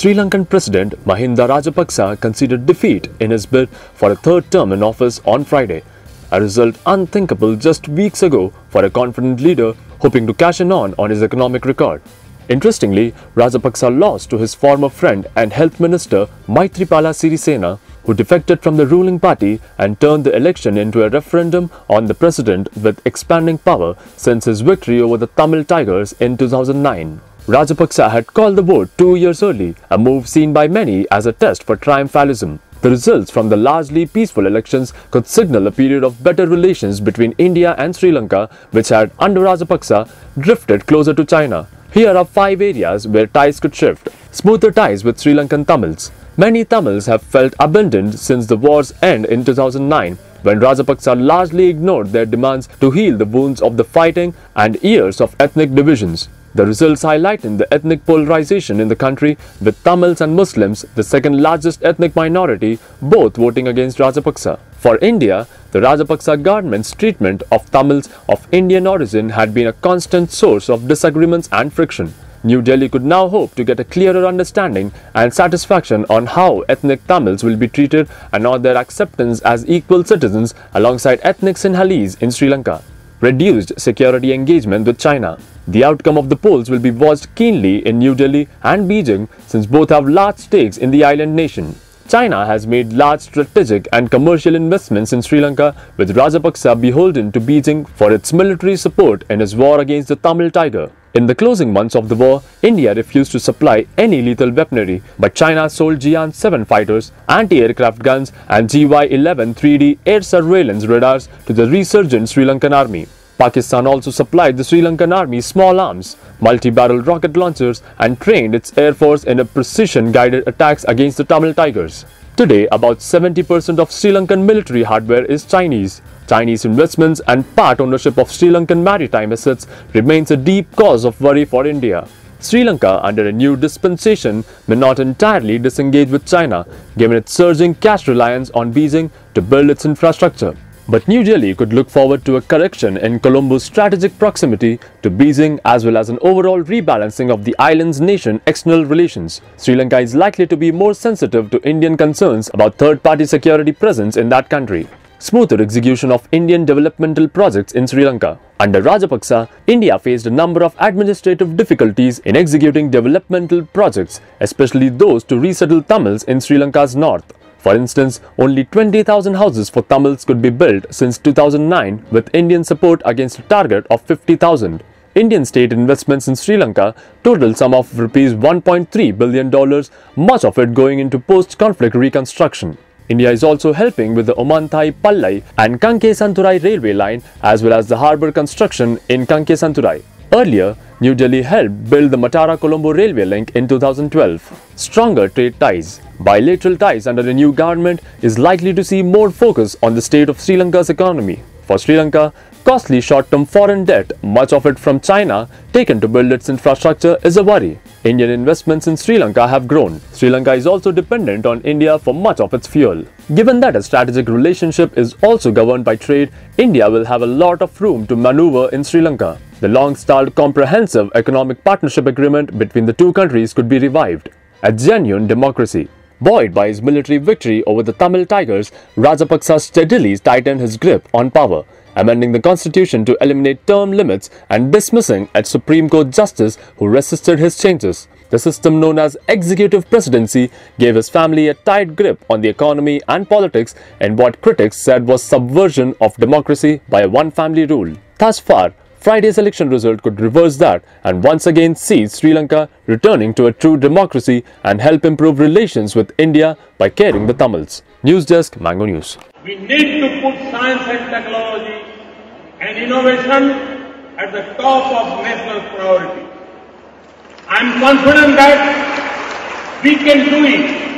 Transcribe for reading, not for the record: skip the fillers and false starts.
Sri Lankan President Mahinda Rajapaksa conceded defeat in his bid for a third term in office on Friday, a result unthinkable just weeks ago for a confident leader hoping to cash in on his economic record. Interestingly, Rajapaksa lost to his former friend and Health Minister Maithripala Sirisena, who defected from the ruling party and turned the election into a referendum on the president with expanding power since his victory over the Tamil Tigers in 2009. Rajapaksa had called the vote 2 years early, a move seen by many as a test for triumphalism. The results from the largely peaceful elections could signal a period of better relations between India and Sri Lanka, which had, under Rajapaksa, drifted closer to China. Here are 5 areas where ties could shift. Smoother ties with Sri Lankan Tamils. Many Tamils have felt abandoned since the war's end in 2009, when Rajapaksa largely ignored their demands to heal the wounds of the fighting and years of ethnic divisions. The results highlighted the ethnic polarization in the country, with Tamils and Muslims, the second largest ethnic minority, both voting against Rajapaksa. For India, the Rajapaksa government's treatment of Tamils of Indian origin had been a constant source of disagreements and friction. New Delhi could now hope to get a clearer understanding and satisfaction on how ethnic Tamils will be treated and on their acceptance as equal citizens alongside ethnic Sinhalese in Sri Lanka. Reduced security engagement with China. The outcome of the polls will be watched keenly in New Delhi and Beijing, since both have large stakes in the island nation. China has made large strategic and commercial investments in Sri Lanka, with Rajapaksa beholden to Beijing for its military support in his war against the Tamil Tiger. In the closing months of the war, India refused to supply any lethal weaponry, but China sold Jian-7 fighters, anti-aircraft guns and GY-11 3D air surveillance radars to the resurgent Sri Lankan army. Pakistan also supplied the Sri Lankan army small arms, multi-barrel rocket launchers and trained its air force in precision-guided attacks against the Tamil Tigers. Today, about 70% of Sri Lankan military hardware is Chinese. Chinese investments and part ownership of Sri Lankan maritime assets remains a deep cause of worry for India. Sri Lanka, under a new dispensation, may not entirely disengage with China, given its surging cash reliance on Beijing to build its infrastructure. But New Delhi could look forward to a correction in Colombo's strategic proximity to Beijing, as well as an overall rebalancing of the island's nation external relations. Sri Lanka is likely to be more sensitive to Indian concerns about third-party security presence in that country. Smoother execution of Indian developmental projects in Sri Lanka. Under Rajapaksa, India faced a number of administrative difficulties in executing developmental projects, especially those to resettle Tamils in Sri Lanka's north. For instance, only 20,000 houses for Tamils could be built since 2009, with Indian support against a target of 50,000. Indian state investments in Sri Lanka total sum of Rs $1.3 billion, much of it going into post-conflict reconstruction. India is also helping with the Omanthai-Pallai and Kanke-Santurai railway line, as well as the harbour construction in Kanke-Santurai. Earlier, New Delhi helped build the Matara-Colombo railway link in 2012. Stronger trade ties. Bilateral ties under the new government is likely to see more focus on the state of Sri Lanka's economy. For Sri Lanka, costly short-term foreign debt, much of it from China, taken to build its infrastructure, is a worry. Indian investments in Sri Lanka have grown. Sri Lanka is also dependent on India for much of its fuel. Given that a strategic relationship is also governed by trade, India will have a lot of room to maneuver in Sri Lanka. The long-stalled comprehensive economic partnership agreement between the two countries could be revived. A genuine democracy. Buoyed by his military victory over the Tamil Tigers, Rajapaksa steadily tightened his grip on power, amending the constitution to eliminate term limits and dismissing a Supreme Court justice who resisted his changes. The system known as executive presidency gave his family a tight grip on the economy and politics in what critics said was subversion of democracy by a one-family rule. Thus far, Friday's election result could reverse that and once again see Sri Lanka returning to a true democracy and help improve relations with India by caring the Tamils. News Desk, Mango News. We need to put science and technology and innovation at the top of national priority. I am confident that we can do it.